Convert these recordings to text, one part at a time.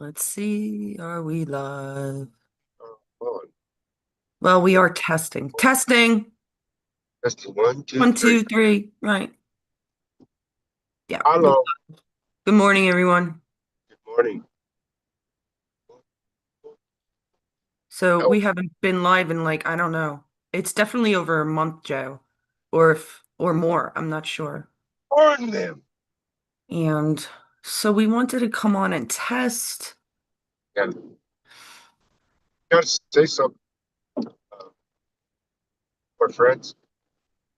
Let's see, are we live? On. Well, we are testing. Testing. That's the one, two, One, three. two, three. Right. Yeah. Hello. Good morning, everyone. Good morning. So Oh, we haven't been live in like, I don't know. It's definitely over a month, Joe. Or more. I'm not sure. warn them. And so we wanted to come on and test. Yeah, gotta say something to our friends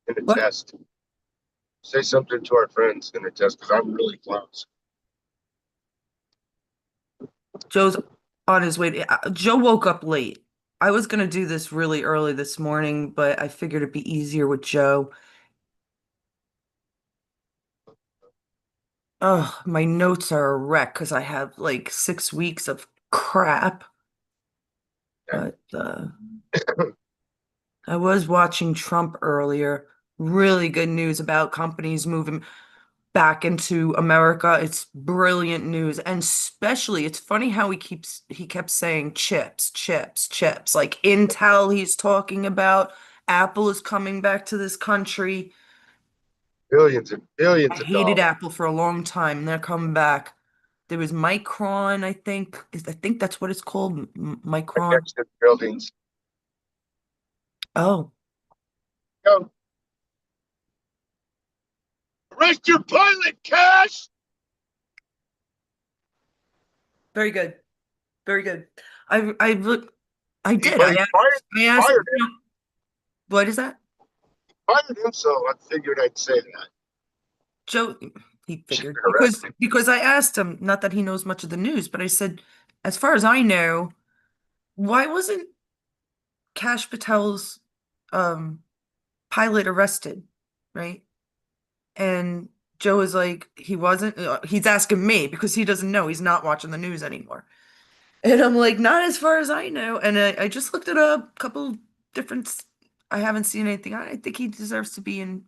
in a What? test. Say something to our friends in a test because I'm really close. Joe's on his way Joe woke up late. I was gonna do this really early this morning, but I figured it'd be easier with Joe. Oh, my notes are a wreck because I have like 6 weeks of crap. Yeah. But I was watching Trump earlier. Really good news about companies moving back into America. It's brilliant news. And especially, it's funny how he kept saying chips, chips, chips. Like Intel, he's talking about. Apple is coming back to this country. Billions and I billions of hated dollars. Apple for a long time, and they're coming back. There was Micron, I think. I think that's what it's called, Micron. Next to buildings. Oh, Go. Arrest your pilot, Cash! very good, very good. I look, I did. Well, he I asked, fired him. what is that? Fired him, so I figured I'd say that. Joe, he Should figured arrest him. because I asked him, not that he knows much of the news, but I said, as far as I know, why wasn't Kash Patel's um pilot arrested, right? And Joe is like, he wasn't. He's asking me because he doesn't know. He's not watching the news anymore. And I'm like, not as far as I know. And I just looked it up, a couple different. I haven't seen anything. I think he deserves to be in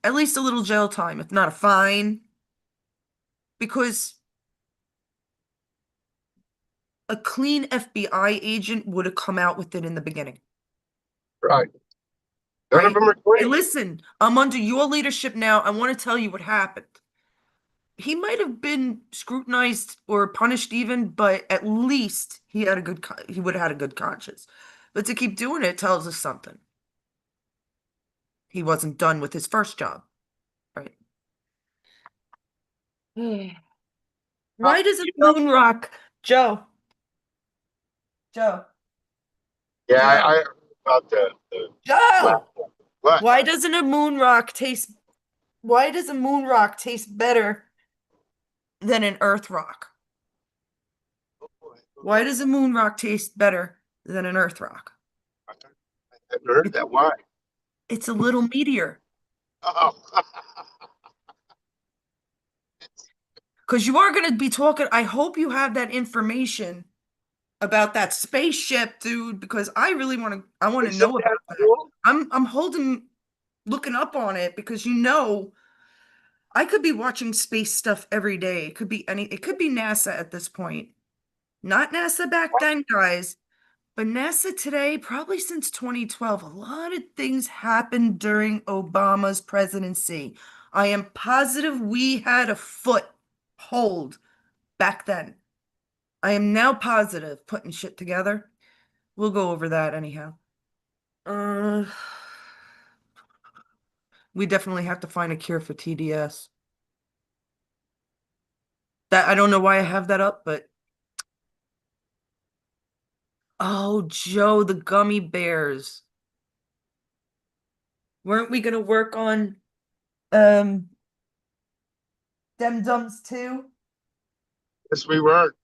at least a little jail time, if not a fine, because a clean FBI agent would have come out with it in the beginning, Right. None of right? them are Hey, clean. listen, I'm under your leadership now. I want to tell you what happened. He might have been scrutinized or punished even, but at least he would have had a good conscience. But to keep doing it tells us something. He wasn't done with his first job, right? Why doesn't You know, moon rock, Joe? Joe, yeah, I Joe, heard about the what? Joe. What? Why doesn't a moon rock taste? Why does a moon rock taste better than an earth rock? Why does a moon rock taste better than an earth rock? I hadn't heard It, that. Why? it's a little meteor. Oh, Because you are going to be talking. I hope you have that information about that spaceship, dude, because I really I want to isn't know that about that. cool? I'm holding looking up on it because I could be watching space stuff every day. It could be NASA at this point. Not NASA back then, guys, but NASA today, probably since 2012. A lot of things happened during Obama's presidency. I am positive we had a foothold back then. I am now positive putting shit together. We'll go over that anyhow. Uh, we definitely have to find a cure for TDS. That I don't know why I have that up, but oh, Joe, the gummy bears. Weren't we gonna work on um them dums too? Yes, we were.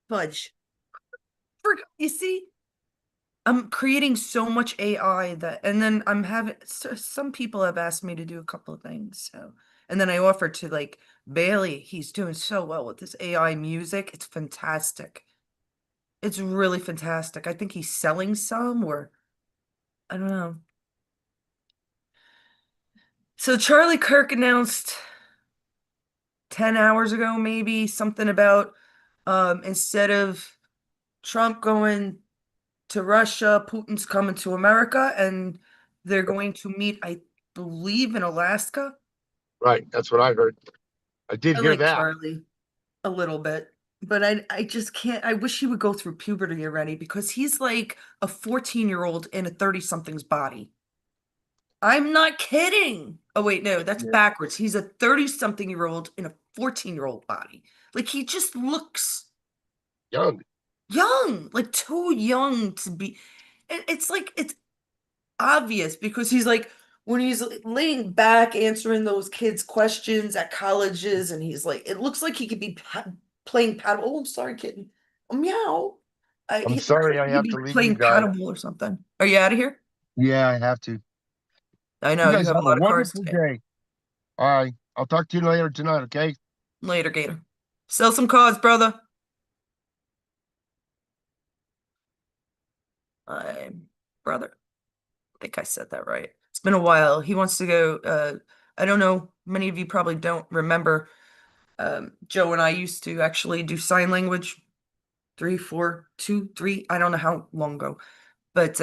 Fudge. You see, I'm creating so much AI that, and then some people have asked me to do a couple of things. So, and then I offered to like Bailey. He's doing so well with this AI music. It's fantastic. It's really fantastic. I think he's selling some, or I don't know. So Charlie Kirk announced 10 hours ago, maybe something about instead of Trump going to Russia, Putin's coming to America, and they're going to meet, I believe, in Alaska. Right. That's what I heard. I did I hear like that. Charlie a little bit, but I just can't. I wish he would go through puberty already because he's like a 14-year-old in a 30-something's body. I'm not kidding. Oh, wait, no, that's Yeah. backwards. He's a 30-something-year-old in a 14-year-old body. Like he just looks Young. young, like too young to be. It's like it's obvious because he's like when he's laying back answering those kids' questions at colleges, and he's like, it looks like he could be playing paddle. Oh, I'm sorry, kitten. Oh, meow. I'm He looks sorry like I he'd have to be leave you playing guys. paddle or something. Are you out of here? Yeah, I have to. I You know you guys have a have a lot of cards wonderful today. day. All right. I'll talk to you later tonight, okay? Later, Gator. Sell some cards, brother. I'm brother. I think I said that right. It's been a while. He wants to go. I don't know. Many of you probably don't remember. Joe and I used to actually do sign language 3, 4, 2, 3. I don't know how long ago, but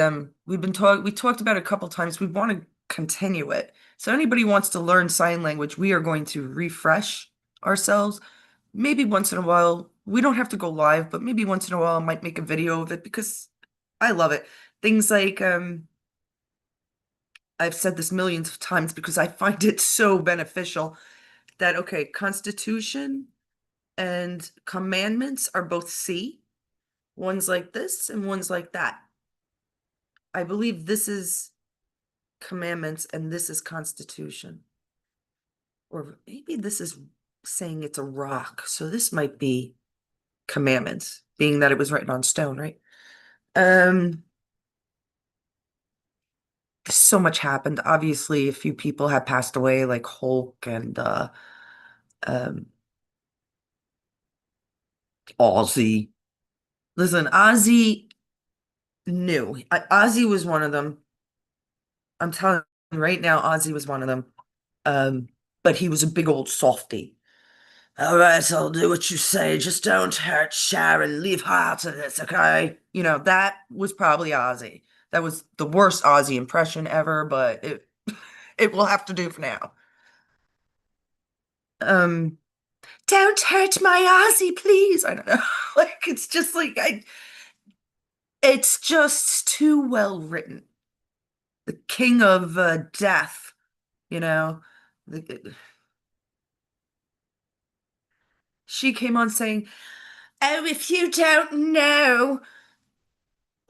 we talked about it a couple times. We want to continue it. So anybody wants to learn sign language, we are going to refresh ourselves. Maybe once in a while, we don't have to go live, but maybe once in a while I might make a video of it because I love it. Things like I've said this millions of times because I find it so beneficial that okay, Constitution and commandments are both C. One's like this and one's like that. I believe this is commandments and this is Constitution. Or maybe this is saying it's a rock. So this might be commandments, being that it was written on stone, right? Um, so much happened. Obviously, a few people have passed away, like Hulk and um Ozzy. Listen, Ozzy knew. Ozzy was one of them. I'm telling you right now, Ozzy was one of them. Um, but he was a big old softy. All right, I'll do what you say. Just don't hurt Sharon. Leave her out of this, okay? That was probably Ozzy. That was the worst Ozzy impression ever, but it will have to do for now. Um, don't hurt my Ozzy, please. I don't know. Like it's just like it's just too well written. The king of death, you know. The, she came on saying, "Oh, if you don't know,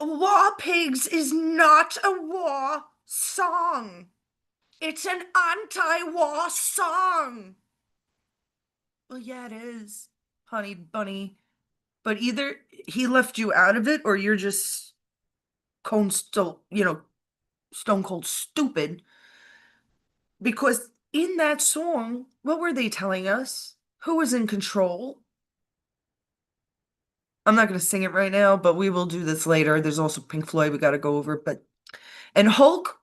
War Pigs is not a war song. It's an anti-war song." Well, yeah, it is, honey bunny. But either he left you out of it or you're just cone still, stone cold stupid. Because in that song, what were they telling us? Who was in control? I'm not going to sing it right now, but we will do this later. There's also Pink Floyd we got to go over. And Hulk,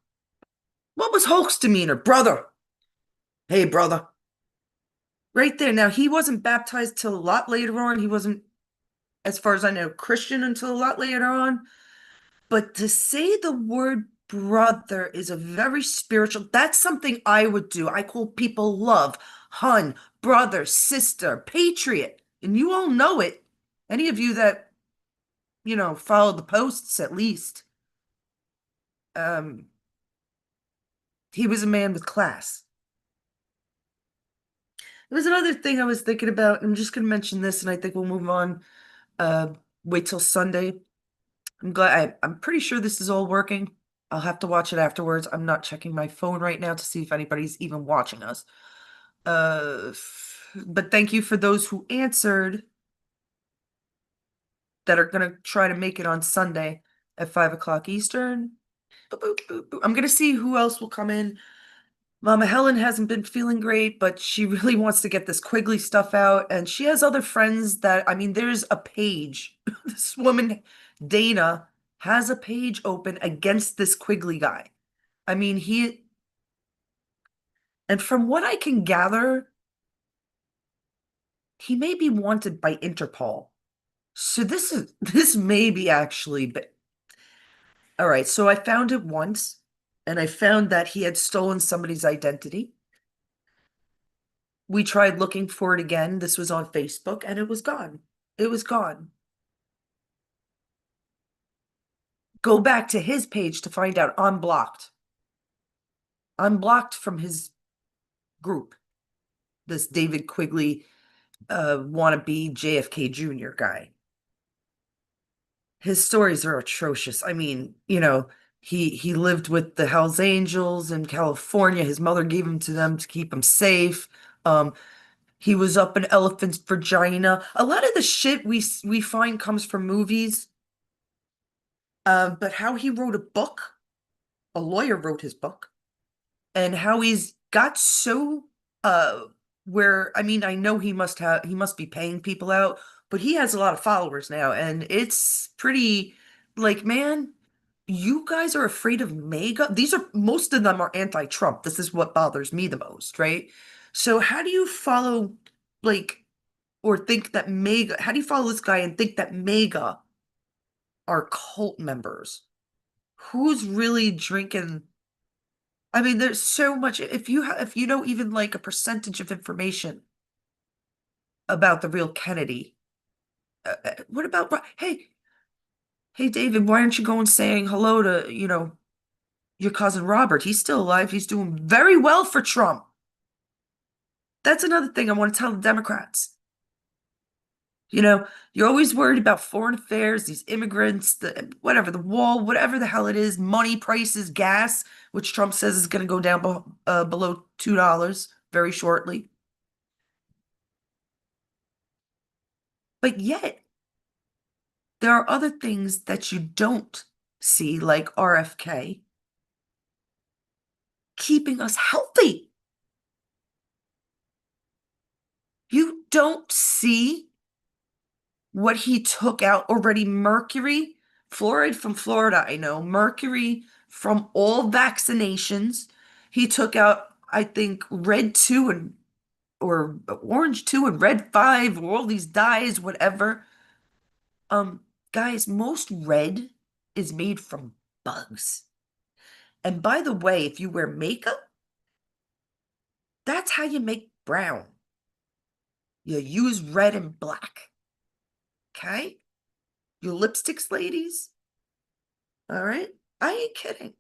what was Hulk's demeanor? Brother. Hey, brother. Right there. Now, he wasn't baptized till a lot later on. He wasn't, as far as I know, Christian until a lot later on. But to say the word brother is a very spiritual, that's something I would do. I call people love, hun, brother, sister, patriot. And you all know it. Any of you that, follow the posts at least. Um, he was a man with class. There was another thing I was thinking about. I'm just going to mention this and I think we'll move on. Uh, Wait till Sunday. I'm pretty sure this is all working. I'll have to watch it afterwards. I'm not checking my phone right now to see if anybody's even watching us. Uh, but thank you for those who answered that are gonna try to make it on Sunday at 5 o'clock Eastern. Boop, boop, boop, boop. I'm gonna see who else will come in. Mama Helen hasn't been feeling great, but she really wants to get this Quigley stuff out. And she has other friends that, I mean, there's a page. This woman, Dana, has a page open against this Quigley guy. I mean, and from what I can gather, he may be wanted by Interpol. So this may be actually, but all right. So I found it once, and I found that he had stolen somebody's identity. We tried looking for it again. This was on Facebook, and it was gone. It was gone. Go back to his page to find out I'm blocked. I'm blocked from his group. This David Quigley wannabe JFK Jr. guy. His stories are atrocious. I mean, he lived with the Hells Angels in California. His mother gave him to them to keep him safe. Um, he was up an elephant's vagina. A lot of the shit we find comes from movies. But how he wrote a book, a lawyer wrote his book, and how he's got so uh where I mean, I know he must be paying people out, but he has a lot of followers now, and it's pretty like, man, you guys are afraid of MAGA. These are most of them are anti-Trump. This is what bothers me the most, right? So how do you follow like or think that MAGA, how do you follow this guy and think that MAGA are cult members? Who's really drinking? I mean, there's so much. If you know even like a percentage of information about the real Kennedy, what about hey David, why aren't you going saying hello to your cousin Robert? He's still alive. He's doing very well for Trump. That's another thing I want to tell the Democrats. You're always worried about foreign affairs, these immigrants, the whatever, the wall, whatever the hell it is, money prices, gas, which Trump says is going to go down below $2 very shortly. But yet, there are other things that you don't see, like RFK, keeping us healthy. You don't see what he took out already. Mercury, fluoride from Florida, I know, mercury from all vaccinations. He took out, I think, red 2 and or orange 2 and red 5, or all these dyes, whatever. Um, guys, most red is made from bugs. And by the way, if you wear makeup, that's how you make brown. You use red and black. Okay? Your lipsticks, ladies. All right? I ain't kidding.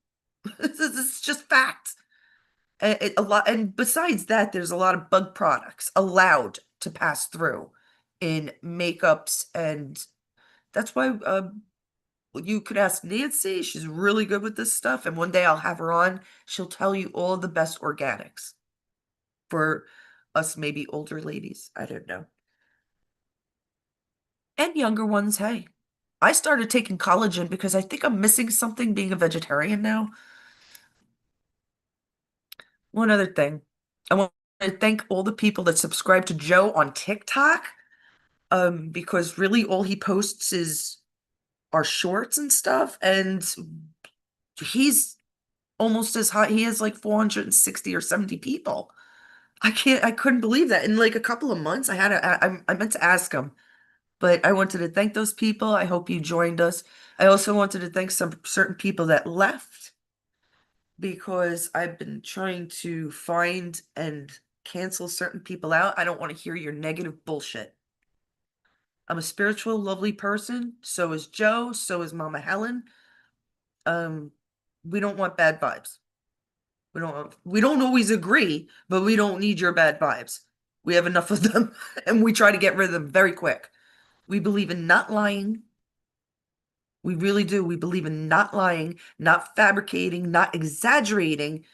This is just fact. A lot, and besides that, there's a lot of bug products allowed to pass through in makeups, and that's why you could ask Nancy. She's really good with this stuff, and one day I'll have her on. She'll tell you all the best organics for us, maybe older ladies. I don't know. And younger ones, hey. I started taking collagen because I think I'm missing something being a vegetarian now. One other thing. I want to thank all the people that subscribe to Joe on TikTok. Because really all he posts is our shorts and stuff. And he's almost as high. He has like 460 or 70 people. I couldn't believe that. In like a couple of months, I meant to ask him. But I wanted to thank those people. I hope you joined us. I also wanted to thank some certain people that left because I've been trying to find and cancel certain people out. I don't want to hear your negative bullshit. I'm a spiritual, lovely person. So is Joe. So is Mama Helen. Um, we don't want bad vibes. We don't always agree, but we don't need your bad vibes. We have enough of them and we try to get rid of them very quick. We believe in not lying. We really do. We believe in not lying, not fabricating, not exaggerating,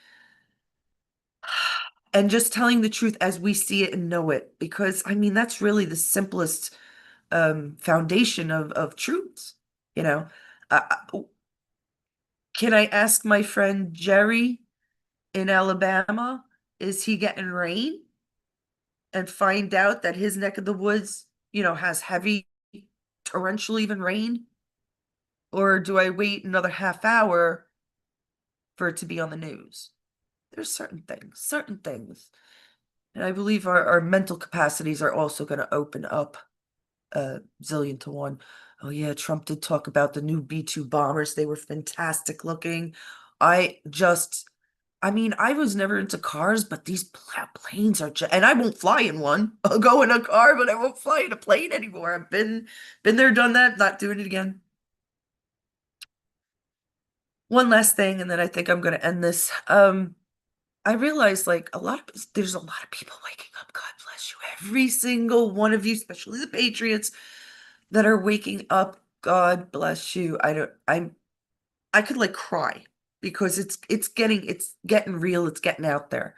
and just telling the truth as we see it and know it. Because I mean, that's really the simplest foundation of truths. You know, can I ask my friend Jerry in Alabama, is he getting rain? And find out that his neck of the woods, has heavy torrential even rain? Or do I wait another half hour for it to be on the news? There's certain things, certain things. And I believe our mental capacities are also going to open up a zillion to one. Oh yeah, Trump did talk about the new B-2 bombers. They were fantastic looking. I just, I mean, I was never into cars, but these planes are just, and I won't fly in one. I'll go in a car, but I won't fly in a plane anymore. I've been there, done that, not doing it again. One last thing, and then I think I'm going to end this. I realize like there's a lot of people waking up. God bless you. Every single one of you, especially the Patriots that are waking up. God bless you. I could like cry because it's getting real. It's getting out there.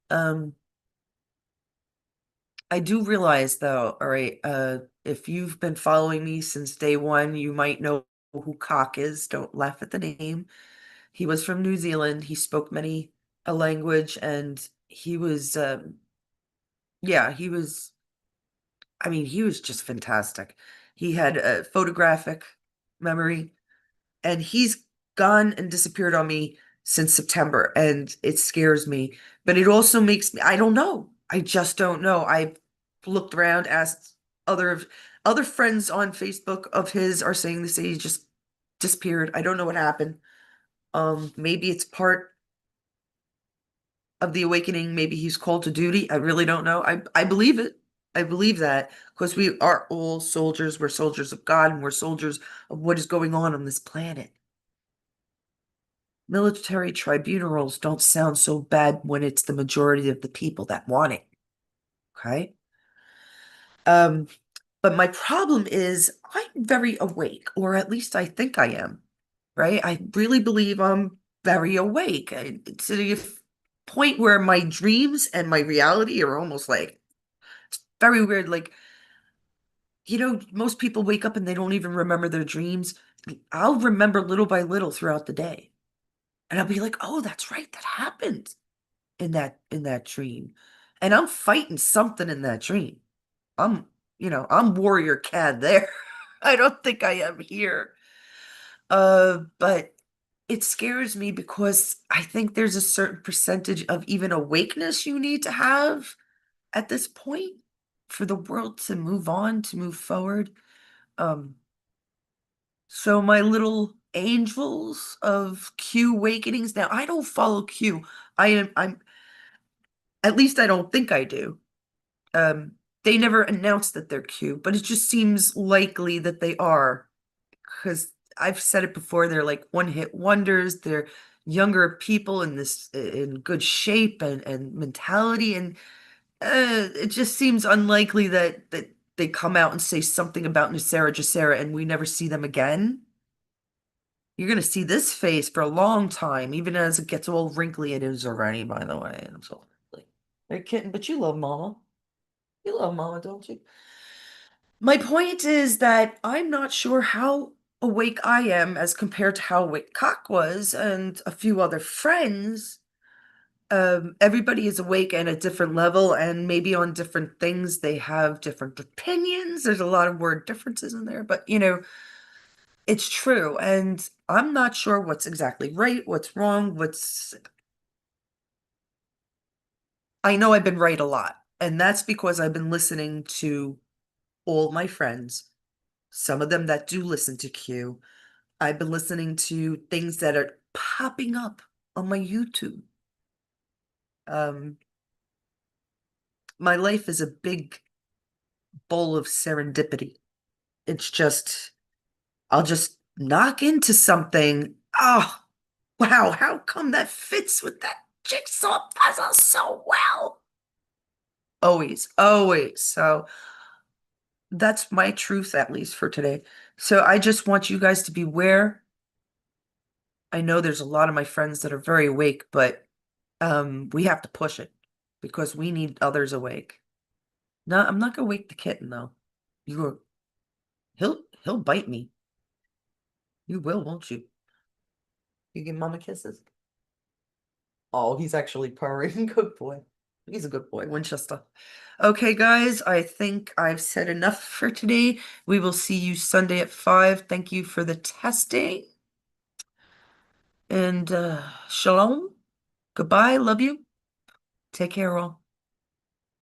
Um, I do realize though, all right, if you've been following me since day one, you might know who Cock is. Don't laugh at the name. He was from New Zealand. He spoke many a language and he was yeah, I mean, he was just fantastic. He had a photographic memory and he's gone and disappeared on me since September and it scares me, but it also makes me I don't know. I just don't know. I've looked around, asked other other friends on Facebook of his are saying this he just disappeared. I don't know what happened. Maybe it's part of the awakening. Maybe he's called to duty. I really don't know. I believe it. I believe that because we are all soldiers. We're soldiers of God and we're soldiers of what is going on this planet. Military tribunals don't sound so bad when it's the majority of the people that want it. Okay. Um, but my problem is I'm very awake, or at least I think I am, right? I really believe I'm very awake to the point where my dreams and my reality are almost like it's very weird. Like, most people wake up and they don't even remember their dreams. I'll remember little by little throughout the day. And I'll be like, oh, that's right, that happened in that dream. And I'm fighting something in that dream. I'm, I'm warrior cat there. I don't think I am here. But it scares me because I think there's a certain percentage of even awakeness you need to have at this point for the world to move on, to move forward. Um, so my little angels of Q awakenings. Now I don't follow Q. I'm at least I don't think I do. Um, they never announced that they're Q, but it just seems likely that they are because I've said it before, they're like one-hit wonders. They're younger people in good shape and mentality, and it just seems unlikely that they come out and say something about Nucera Jacera and we never see them again. You're gonna see this face for a long time, even as it gets all wrinkly. It is already, by the way. And so, like, they're kitten, but you love Mama. You love Mama, don't you? My point is that I'm not sure how awake I am as compared to how awake Cock was and a few other friends. Everybody is awake at a different level, and maybe on different things they have different opinions. There's a lot of word differences in there, but it's true. And I'm not sure what's exactly right, what's wrong, I know I've been right a lot, and that's because I've been listening to all my friends, some of them that do listen to Q. I've been listening to things that are popping up on my YouTube. Um, my life is a big bowl of serendipity. It's just, I'll just knock into something. Oh, wow, how come that fits with that jigsaw puzzle so well? Always, always. So that's my truth, at least for today. So I just want you guys to beware. I know there's a lot of my friends that are very awake, but we have to push it because we need others awake. No, I'm not gonna wake the kitten though. You are, he'll bite me. You will, won't you? You give mama kisses. Oh, he's actually purring. Good boy. He's a good boy, Winchester. Okay, guys, I think I've said enough for today. We will see you Sunday at 5. Thank you for the testing. And shalom. Goodbye. Love you. Take care, all.